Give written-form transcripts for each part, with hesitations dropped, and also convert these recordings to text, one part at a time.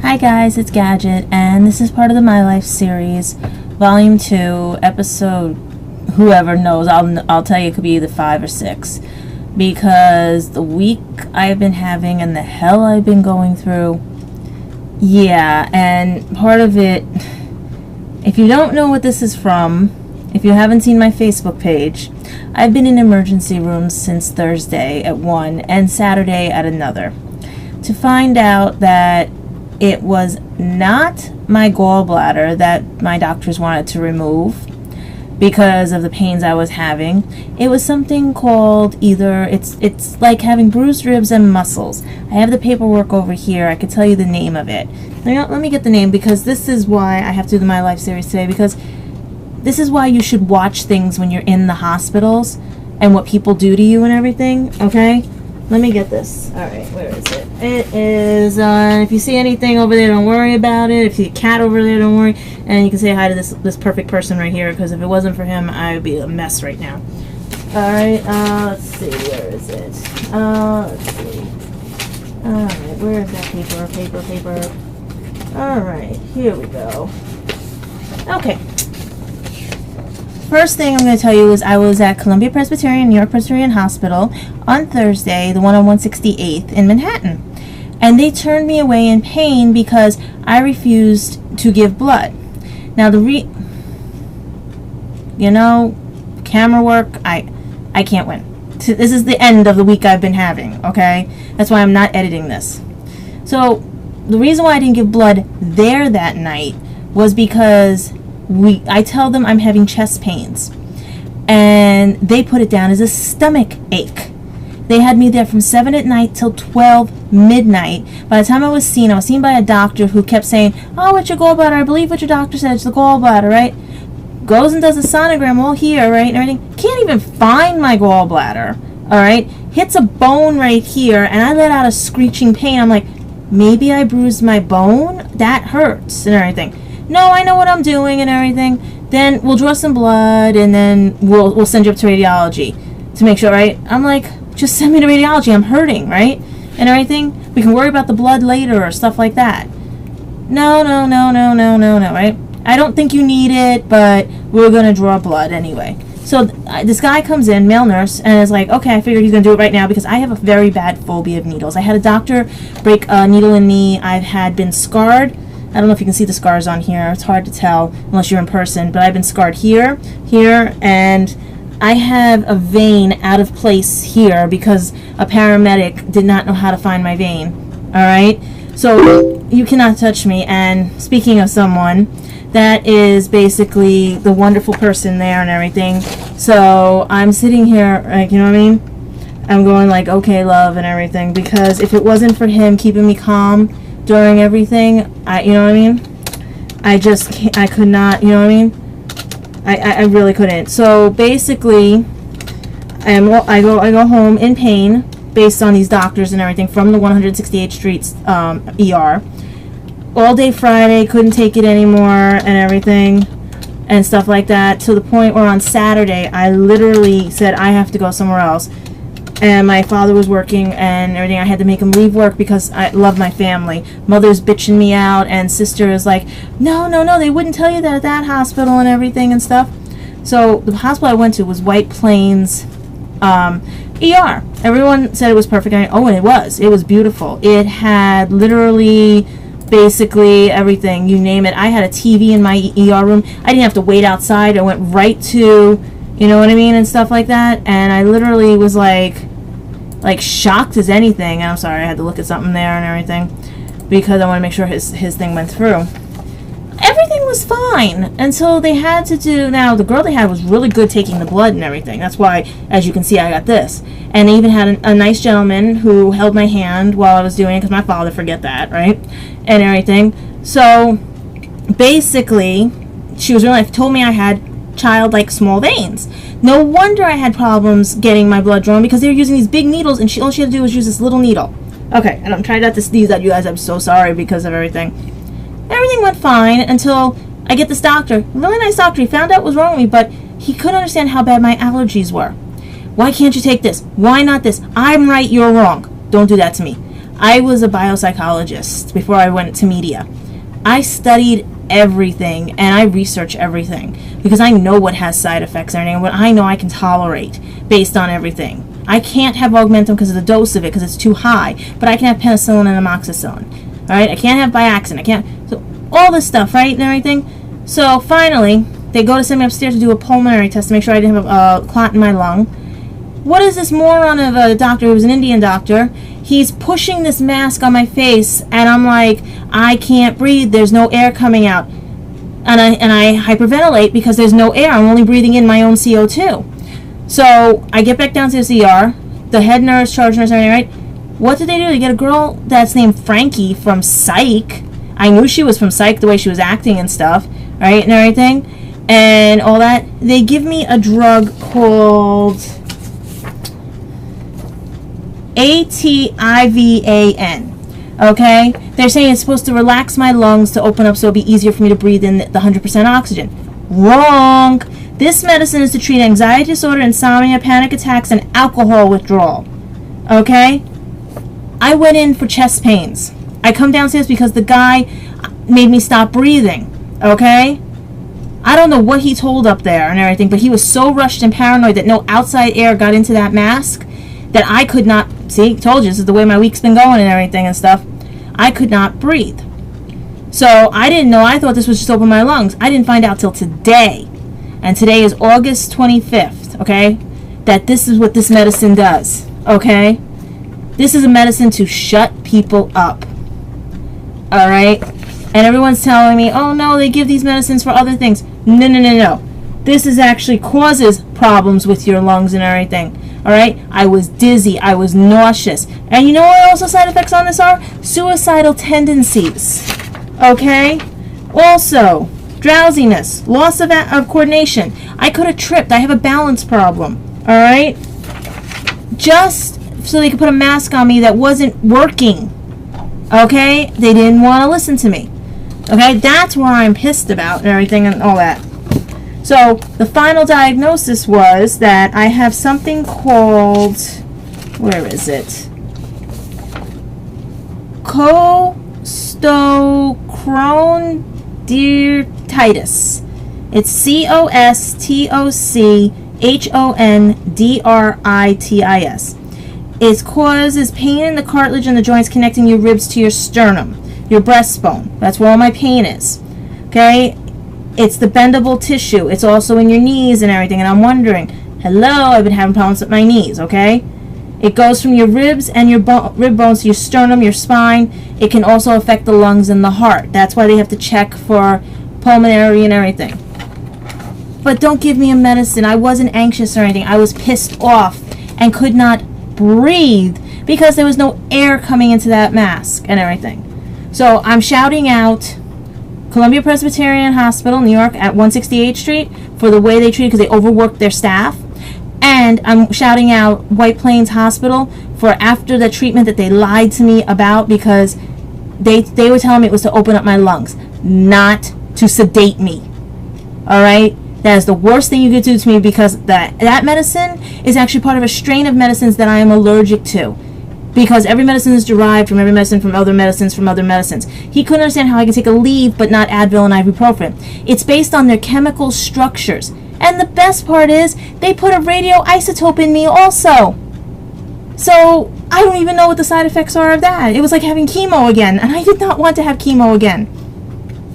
Hi guys, it's Gadget, and this is part of the My Life series, Volume 2, Episode, whoever knows, I'll tell you it could be either 5 or 6, because the week I've been having and the hell I've been going through, yeah, and part of it, if you don't know what this is from, if you haven't seen my Facebook page, I've been in emergency rooms since Thursday at 1 and Saturday at another, to find out that it was not my gallbladder that my doctors wanted to remove because of the pains I was having. It was something called it's like having bruised ribs and muscles. I have the paperwork over here. I could tell you the name of it. Let me get the name, because this is why I have to do the My Life series today, because this is why you should watch things when you're in the hospitals and what people do to you and everything, okay? Let me get this. Alright, where is it? It is, if you see anything over there, don't worry about it. If you see a cat over there, don't worry. And you can say hi to this perfect person right here, because if it wasn't for him, I would be a mess right now. Alright, let's see, where is it? Let's see. Alright, where is that paper? Alright, here we go. Okay. First thing I'm going to tell you is I was at Columbia Presbyterian, New York Presbyterian Hospital on Thursday, the one on 168th in Manhattan. And they turned me away in pain because I refused to give blood. Now camera work, I can't win. This is the end of the week I've been having, okay? That's why I'm not editing this. So the reason why I didn't give blood there that night was because I tell them I'm having chest pains, and they put it down as a stomach ache. They had me there from 7 at night till 12 midnight. By the time I was seen by a doctor who kept saying, "Oh, it's your gallbladder. I believe what your doctor said. It's the gallbladder, right?" Goes and does a sonogram all here, right, and everything. Can't even find my gallbladder, all right? Hits a bone right here, and I let out a screeching pain. I'm like, maybe I bruised my bone? That hurts and everything. No, I know what I'm doing and everything. Then we'll draw some blood, and then we'll send you up to radiology to make sure, right? I'm like, just send me to radiology. I'm hurting, right? And everything. We can worry about the blood later or stuff like that. No, right? I don't think you need it, but we're going to draw blood anyway. So this guy comes in, male nurse, and is like, okay, I figured he's going to do it right now because I have a very bad phobia of needles. I had a doctor break a needle in me. I've been scarred. I don't know if you can see the scars on here. It's hard to tell unless you're in person, but I've been scarred here, and I have a vein out of place here because a paramedic did not know how to find my vein. All right? So you cannot touch me. And speaking of someone, that is basically the wonderful person there and everything. So I'm sitting here, like, you know what I mean? I'm going like, okay, love, and everything, because if it wasn't for him keeping me calm during everything, you know what I mean? I could not, you know what I mean? I really couldn't. So basically, I go home in pain based on these doctors and everything from the 168th Street ER. All day Friday, couldn't take it anymore and everything and stuff like that, to the point where on Saturday I literally said I have to go somewhere else. And my father was working and everything. I had to make him leave work because I love my family. Mother's bitching me out, and sister is like, no, they wouldn't tell you that at that hospital and everything and stuff. So the hospital I went to was White Plains ER. Everyone said it was perfect. Oh, and it was beautiful. It had literally basically everything, you name it. I had a TV in my ER room. I didn't have to wait outside. I went right to, you know what I mean, and stuff like that. And I literally was like shocked as anything. And I'm sorry, I had to look at something there and everything because I want to make sure his thing went through. Everything was fine until they had to do. Now the girl they had was really good taking the blood and everything. That's why, as you can see, I got this. And they even had a nice gentleman who held my hand while I was doing it, because my father forget that, right, and everything. So basically, she was really told me I had childlike small veins. No wonder I had problems getting my blood drawn, because they were using these big needles, and all she had to do was use this little needle. Okay, and I'm trying not to sneeze at you guys. I'm so sorry because of everything. Everything went fine until I get this doctor. Really nice doctor. He found out what was wrong with me, but he couldn't understand how bad my allergies were. Why can't you take this? Why not this? I'm right, you're wrong. Don't do that to me. I was a biopsychologist before I went to media. I studied everything and I research everything because I know what has side effects and everything, what I know I can tolerate based on everything. I can't have Augmentin because of the dose of it because it's too high, but I can have penicillin and amoxicillin. All right, I can't have Biaxin. I can't. So all this stuff, right, and everything. So finally, they go to send me upstairs to do a pulmonary test to make sure I didn't have a clot in my lung. What is this moron of a doctor who was an Indian doctor? He's pushing this mask on my face, and I'm like, I can't breathe. There's no air coming out. And I hyperventilate because there's no air. I'm only breathing in my own CO2. So I get back down to the ER. The head nurse, charge nurse, everything, right? What did they do? They get a girl that's named Frankie from Psych. I knew she was from Psych the way she was acting and stuff, right, and everything, and all that. They give me a drug called Ativan. Okay? They're saying it's supposed to relax my lungs to open up so it'll be easier for me to breathe in the 100% oxygen. Wrong! This medicine is to treat anxiety disorder, insomnia, panic attacks, and alcohol withdrawal. Okay? I went in for chest pains. I come downstairs because the guy made me stop breathing. Okay? I don't know what he told up there and everything, but he was so rushed and paranoid that no outside air got into that mask that I could not, see, told you, this is the way my week's been going and everything and stuff. I could not breathe. So I didn't know. I thought this was just open my lungs. I didn't find out till today. And today is August 25th, okay? That this is what this medicine does, okay? This is a medicine to shut people up. All right? And everyone's telling me, oh no, they give these medicines for other things. No, no, no, no. This is actually causes problems with your lungs and everything. All right? I was dizzy. I was nauseous. And you know what also side effects on this are? Suicidal tendencies. Okay? Also, drowsiness, loss of coordination. I could have tripped. I have a balance problem. All right? Just so they could put a mask on me that wasn't working. Okay? They didn't want to listen to me. Okay? That's where I'm pissed about and everything and all that. So, the final diagnosis was that I have something called, where is it? Costochondritis. It's Costochondritis. It causes pain in the cartilage and the joints connecting your ribs to your sternum, your breastbone. That's where all my pain is. Okay? It's the bendable tissue. It's also in your knees and everything. And I'm wondering, hello, I've been having problems with my knees, okay? It goes from your ribs and your rib bones to your sternum, your spine. It can also affect the lungs and the heart. That's why they have to check for pulmonary and everything. But don't give me a medicine. I wasn't anxious or anything. I was pissed off and could not breathe because there was no air coming into that mask and everything. So I'm shouting out Columbia Presbyterian Hospital, New York, at 168th Street for the way they treat because they overworked their staff. And I'm shouting out White Plains Hospital for after the treatment that they lied to me about because they were telling me it was to open up my lungs, not to sedate me. All right? That is the worst thing you could do to me because that medicine is actually part of a strain of medicines that I am allergic to. Because every medicine is derived from every medicine from other medicines from other medicines. He couldn't understand how I could take a leave but not Advil and ibuprofen. It's based on their chemical structures. And the best part is they put a radioisotope in me also. So I don't even know what the side effects are of that. It was like having chemo again. And I did not want to have chemo again.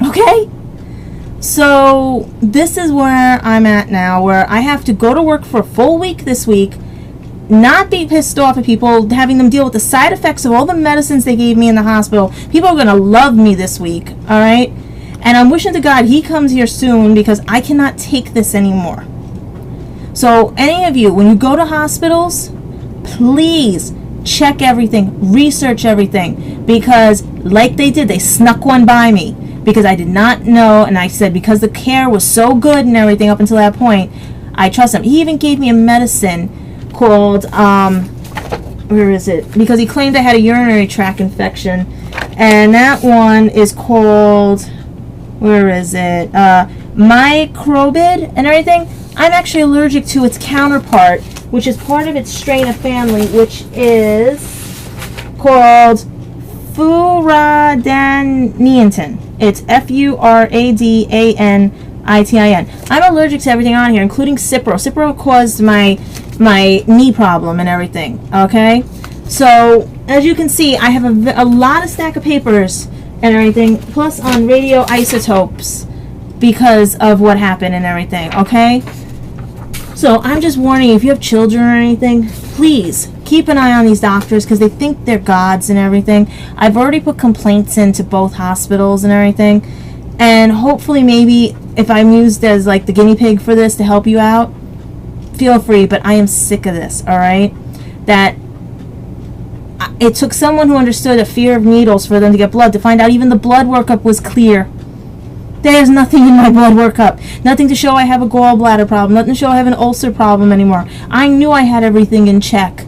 Okay? So this is where I'm at now, where I have to go to work for a full week this week, not be pissed off at people, having them deal with the side effects of all the medicines they gave me in the hospital. People are going to love me this week, all right? And I'm wishing to God he comes here soon because I cannot take this anymore. So any of you, when you go to hospitals, please check everything, research everything, because like they did, they snuck one by me because I did not know, and I said because the care was so good and everything up until that point, I trust him. He even gave me a medicine called, where is it? Because he claimed I had a urinary tract infection. And that one is called, where is it? Microbid and everything. I'm actually allergic to its counterpart, which is part of its strain of family, which is called Furadanitin. It's Furadanitin. I'm allergic to everything on here, including Cipro. Cipro caused my knee problem and everything. Okay, so as you can see, I have a lot of stack of papers and everything, plus on radioisotopes because of what happened and everything. Okay, so I'm just warning you, if you have children or anything, please keep an eye on these doctors because they think they're gods and everything. I've already put complaints into both hospitals and everything, and hopefully maybe if I'm used as like the guinea pig for this to help you out, feel free. But I am sick of this. All right, that it took someone who understood a fear of needles for them to get blood to find out even the blood workup was clear. There's nothing in my blood workup. Nothing to show I have a gallbladder problem. Nothing to show I have an ulcer problem anymore. I knew I had everything in check.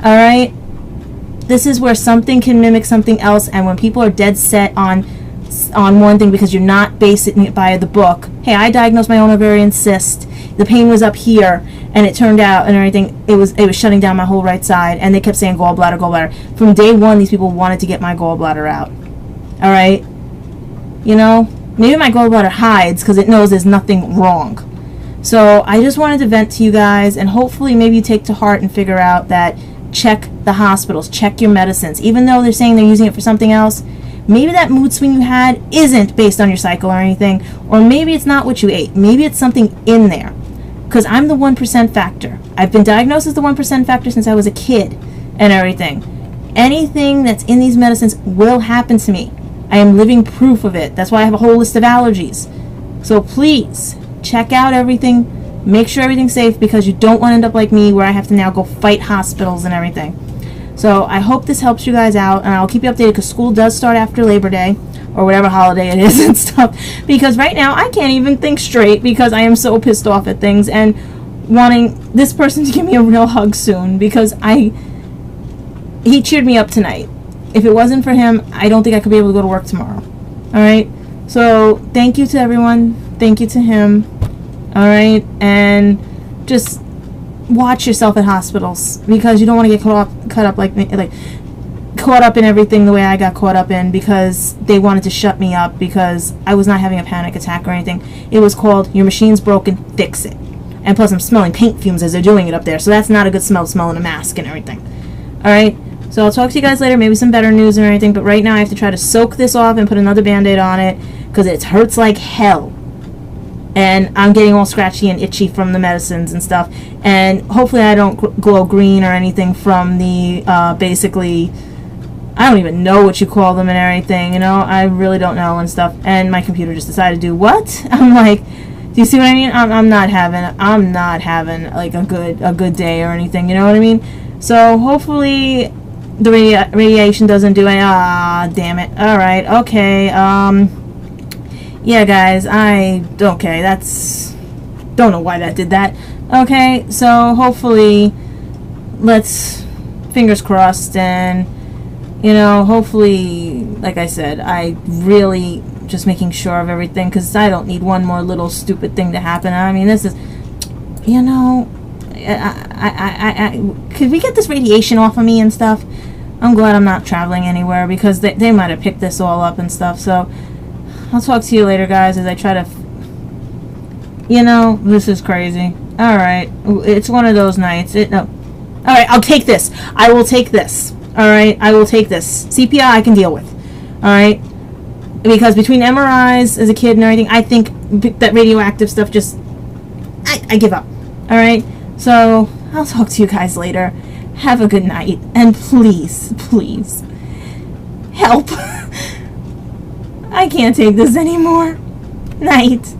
Alright? This is where something can mimic something else, and when people are dead set on one thing because you're not basing it by the book. Hey, I diagnosed my own ovarian cyst. The pain was up here, and it turned out and everything, it was shutting down my whole right side, and they kept saying gallbladder, gallbladder. From day one, these people wanted to get my gallbladder out. Alright? You know? Maybe my gallbladder hides because it knows there's nothing wrong. So I just wanted to vent to you guys, and hopefully maybe you take to heart and figure out that check the hospitals, check your medicines. Even though they're saying they're using it for something else, maybe that mood swing you had isn't based on your cycle or anything, or maybe it's not what you ate. Maybe it's something in there. Because I'm the 1% factor. I've been diagnosed as the 1% factor since I was a kid and everything. Anything that's in these medicines will happen to me. I am living proof of it. That's why I have a whole list of allergies. So please, check out everything. Make sure everything's safe, because you don't want to end up like me where I have to now go fight hospitals and everything. So I hope this helps you guys out, and I'll keep you updated because school does start after Labor Day or whatever holiday it is and stuff. Because right now I can't even think straight because I am so pissed off at things and wanting this person to give me a real hug soon, because he cheered me up tonight. If it wasn't for him, I don't think I could be able to go to work tomorrow. Alright? So, thank you to everyone. Thank you to him. Alright? And just watch yourself at hospitals, because you don't want to get caught up in everything the way I got caught up in, because they wanted to shut me up because I was not having a panic attack or anything. It was called, your machine's broken, fix it. And plus I'm smelling paint fumes as they're doing it up there, so that's not a good smell to smell in a mask and everything. Alright? So I'll talk to you guys later, maybe some better news and everything, but right now I have to try to soak this off and put another band-aid on it, because it hurts like hell. And I'm getting all scratchy and itchy from the medicines and stuff. And hopefully I don't glow green or anything from the, basically, I don't even know what you call them and everything, you know? I really don't know and stuff. And my computer just decided to do what? I'm like, do you see what I mean? I'm not having like a good day or anything, you know what I mean? So hopefully the radiation doesn't do any, damn it. Alright, okay, yeah guys, that's, don't know why that did that. Okay, so hopefully, fingers crossed, and, you know, hopefully, like I said, I really just making sure of everything, because I don't need one more little stupid thing to happen. I mean, this is, you know, could we get this radiation off of me and stuff? I'm glad I'm not traveling anywhere, because they might have picked this all up and stuff. So I'll talk to you later, guys, as I try to, you know, this is crazy. Alright, it's one of those nights. Alright, I'll take this. I will take this. Alright, I will take this. CPI I can deal with. Alright? Because between MRIs as a kid and everything, I think that radioactive stuff just, I give up. Alright? So, I'll talk to you guys later. Have a good night. And please, please, help. I can't take this anymore. Night.